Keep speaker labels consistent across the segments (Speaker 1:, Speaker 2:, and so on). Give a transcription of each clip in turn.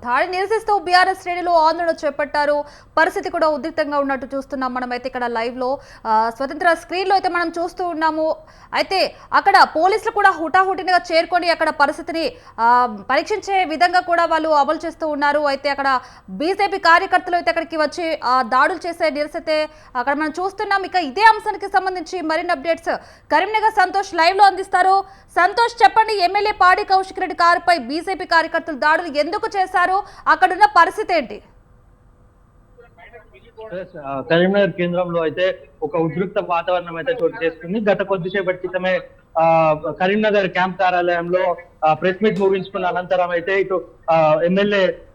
Speaker 1: దాడి నిరసిస్తూ బీఆర్ఎస్ శ్రేణులు ఆందోళన చేపట్టారు. పరిస్థితి కూడా ఉద్రిక్తంగా ఉన్నట్టు చూస్తున్నాం. మనమైతే ఇక్కడ లైవ్ లో స్వతంత్ర స్క్రీన్ లో అయితే మనం చూస్తూ ఉన్నాము. అయితే అక్కడ పోలీసులు కూడా హుటాహుటిగా చేరుకొని అక్కడ పరిస్థితిని పరీక్షించే విధంగా కూడా వాళ్ళు అమలు చేస్తూ ఉన్నారు. అయితే అక్కడ బీజేపీ కార్యకర్తలు అయితే అక్కడికి వచ్చి దాడులు చేసే నిరసతే అక్కడ మనం చూస్తున్నాం. ఇక ఇదే అంశానికి సంబంధించి మరిన్ని అప్డేట్స్ కరీంనగర్ సంతోష్ లైవ్ లో అందిస్తారు. సంతోష్, చెప్పండి, ఎమ్మెల్యే పాడి కౌశిక్ రెడ్డి కారుపై బీజేపీ కార్యకర్తలు దాడులు ఎందుకు చేశారు? అక్కడున్న పరిస్థితి ఏంటి?
Speaker 2: కరీంనగర్ కేంద్రంలో అయితే ఒక ఉద్రిక్త వాతావరణం అయితే చోటు చేసుకుంది. గత కొద్దిసేపటి క్రితమే కరీంనగర్ క్యాంప్ కార్యాలయంలో ప్రెస్ మీట్ ముగించుకున్న అనంతరం అయితే ఇటు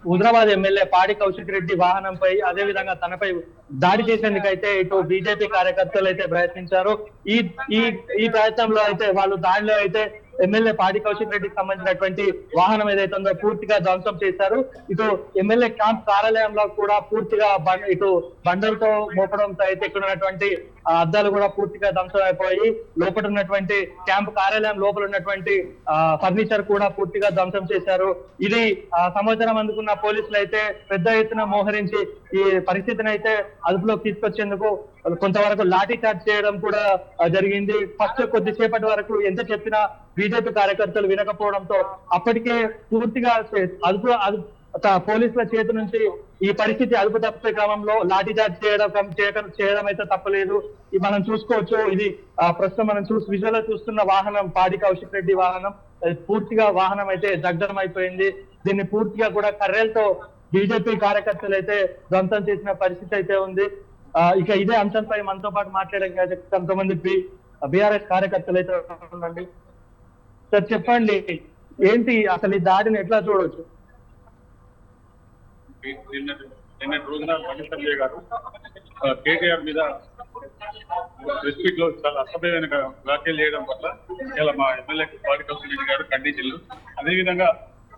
Speaker 2: హుజరాబాద్ ఎమ్మెల్యే పాడి కౌశిక్ రెడ్డి వాహనంపై అదే విధంగా తనపై దాడి చేసేందుకైతే ఇటు బీజేపీ కార్యకర్తలు అయితే ప్రయత్నించారు. ఈ ఈ ఈ ప్రయత్నంలో అయితే వాళ్ళు దాడిలో అయితే ఎమ్మెల్యే పాడి కౌశిక్ రెడ్డికి సంబంధించినటువంటి వాహనం ఏదైతే ఉందో పూర్తిగా ధ్వంసం చేశారు. ఇటు ఎమ్మెల్యే క్యాంప్ కార్యాలయంలో కూడా పూర్తిగా ఇటు బండలతో మోపడంతో అయితే ఇక్కడ ఉన్నటువంటి అద్దాలు కూడా పూర్తిగా ధ్వంసం అయిపోయి లోపల ఉన్నటువంటి క్యాంప్ కార్యాలయం లోపల ఉన్నటువంటి ఫర్నిచర్ కూడా పూర్తిగా ధ్వంసం చేశారు. ఇది సమాచారం అందుకున్న పోలీసులు అయితే పెద్ద ఎత్తున మోహరించి ఈ పరిస్థితిని అయితే అదుపులోకి తీసుకొచ్చేందుకు కొంతవరకు లాఠీ చార్జ్ చేయడం కూడా జరిగింది. ఫస్ట్ కొద్దిసేపటి వరకు ఎంత చెప్పినా బీజేపీ కార్యకర్తలు వినకపోవడంతో అప్పటికే పూర్తిగా పోలీసుల చేతి నుంచి ఈ పరిస్థితి అదుపు తప్పే క్రమంలో లాఠీ చార్జ్ చేయడం అయితే తప్పలేదు. మనం చూసుకోవచ్చు. ఇది ప్రస్తుతం మనం విజువల్ చూస్తున్న వాహనం పాడి కౌశిక్ రెడ్డి వాహనం. పూర్తిగా వాహనం అయితే దగ్ధం అయిపోయింది. దీన్ని పూర్తిగా కూడా కర్రెలతో బీజేపీ కార్యకర్తలు అయితే ధ్వంసం చేసిన పరిస్థితి అయితే ఉంది. ఇక ఇదే అంశంపై మనతో పాటు మాట్లాడే కొంతమంది బీఆర్ఎస్ కార్యకర్తలు అయితే ఉండండి. సార్, చెప్పండి, ఏంటి అసలు ఈ దాడిని ఎట్లా చూడవచ్చు?
Speaker 3: నిన్నటి రోజున బండి సంజయ్ గారు కేటీఆర్ మీద ప్రెస్ మీట్ లో చాలా అసభ్యమైన వ్యాఖ్యలు చేయడం పట్ల ఇలా మా ఎమ్మెల్యే పాడి కౌశిక్ రెడ్డి గారు ఖండించారు. అదేవిధంగా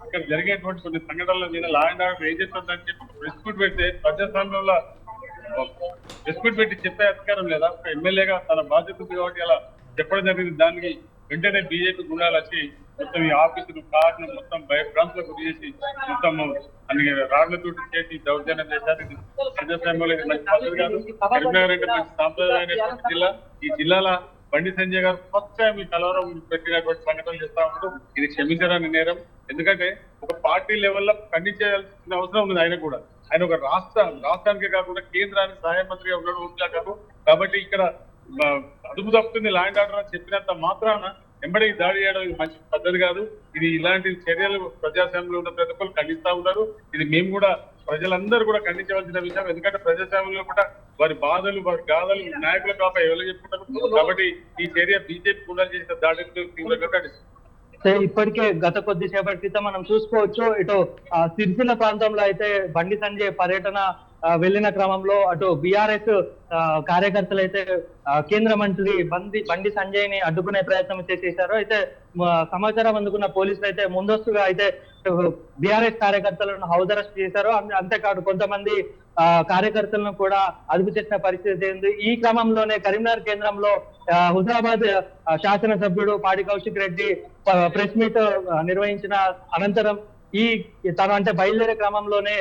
Speaker 3: ఇక్కడ జరిగేటువంటి కొన్ని సంఘటనల మీద లా అండ్ ఆర్డర్ ఏం చేస్తుందని చెప్పి ప్రెస్ మీట్ పెడితే ప్రజాస్వామ్యంలో ప్రెస్ మీట్ పెట్టి చెప్పే అధికారం లేదా? ఒక ఎమ్మెల్యేగా తన బాధ్యత ఉంది కాబట్టి అలా చెప్పడం జరిగింది. దానికి వెంటనే బీజేపీ గుండాలు వచ్చి మొత్తం ఈ ఆఫీసులు కార్లు మొత్తం భయభ్రాంతులకు గురి చేసి మొత్తం అన్ని రాళ్లతో చేసి దౌర్జన్యం చేశారు. ఇది ప్రజాస్వామ్యంలో ఇది మంచి పద్ధతి కాదు. కరీంనగర్ అంటే మంచి సాంప్రదాయమైన జిల్లా. ఈ జిల్లాల బండి సంజయ్ గారు ఫస్ట్ టైం ఈ కలవరం పెట్టినటువంటి సంఘటనలు చేస్తా ఉంటారు. ఇది క్షమించడానికి నేరం. ఎందుకంటే ఒక పార్టీ లెవెల్లో ఖండించాల్సిన అవసరం ఉంది. ఆయన కూడా ఆయన ఒక రాష్ట్రానికే కాకుండా కేంద్రానికి సహాయ మంత్రిగా ఉన్నాడు. కాబట్టి ఇక్కడ అదుపు తప్పుతుంది లా అండ్ ఆర్డర్ అని చెప్పినంత మాత్రాన వెంబడి దాడి చేయడం ఇది మంచి పద్ధతి కాదు. ఇది ఇలాంటి చర్యలు ప్రజాస్వామ్యంలో ఉన్న ప్రతి ఒక్కరు ఖండిస్తా ఉన్నారు. ఇది మేము కూడా ప్రజలందరూ కూడా ఖండించవలసిన విషయం. ఎందుకంటే ప్రజాస్వామ్యంలో కూడా వారి బాధలు వారి గాథలు నాయకుల కాపై ఎవరు చెప్పుకుంటారు. కాబట్టి ఈ చర్య బీజేపీ కూడా చేసిన దాడిని తీవ్రంగా ఖండిస్తారు.
Speaker 2: ఇప్పటికే గత కొద్దిసేపటి క్రితం మనం చూసుకోవచ్చు. ఇటు సిరిసిల్ల ప్రాంతంలో అయితే బండి సంజయ్ పర్యటన వెళ్లిన క్రమంలో అటు బీఆర్ఎస్ కార్యకర్తలు అయితే కేంద్ర మంత్రి బండి సంజయ్ ని అడ్డుకునే ప్రయత్నం చేశారు. అయితే సమాచారం అందుకున్న పోలీసులు అయితే ముందస్తుగా అయితే బీఆర్ఎస్ కార్యకర్తలను హౌస్ అరెస్ట్ చేశారు. అంతేకాదు కొంతమంది కార్యకర్తలను కూడా అదుపు చేసిన పరిస్థితి ఉంది. ఈ క్రమంలోనే కరీంనగర్ కేంద్రంలో హుజరాబాద్ శాసనసభ్యుడు పాడి కౌశిక్ రెడ్డి ప్రెస్ మీట్ నిర్వహించిన అనంతరం తను అంటే బయలుదేరే క్రమంలోనే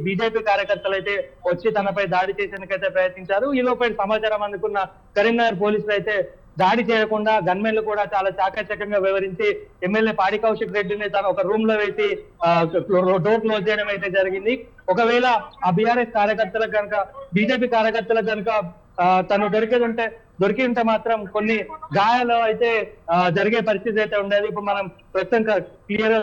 Speaker 2: బీజేపీ కార్యకర్తలు అయితే వచ్చి తనపై దాడి చేసేందుకైతే ప్రయత్నించారు. ఈ లోపల సమాచారం అందుకున్న కరీంనగర్ పోలీసులు అయితే దాడి చేయకుండా గన్మెన్లు కూడా చాలా చాకచక్యంగా వివరించి ఎమ్మెల్యే పాడి కౌశిక్ రెడ్డిని తన ఒక రూమ్ లో వేసి డోర్ క్లోజ్ చేయడం అయితే జరిగింది. ఒకవేళ ఆ బీఆర్ఎస్ కార్యకర్తలకు కనుక బీజేపీ కార్యకర్తలకు కనుక తను దొరికి ఉంటే మాత్రం కొన్ని గాయాలు అయితే జరిగే పరిస్థితి అయితే ఉండేది. ఇప్పుడు మనం ప్రస్తుతం క్లియర్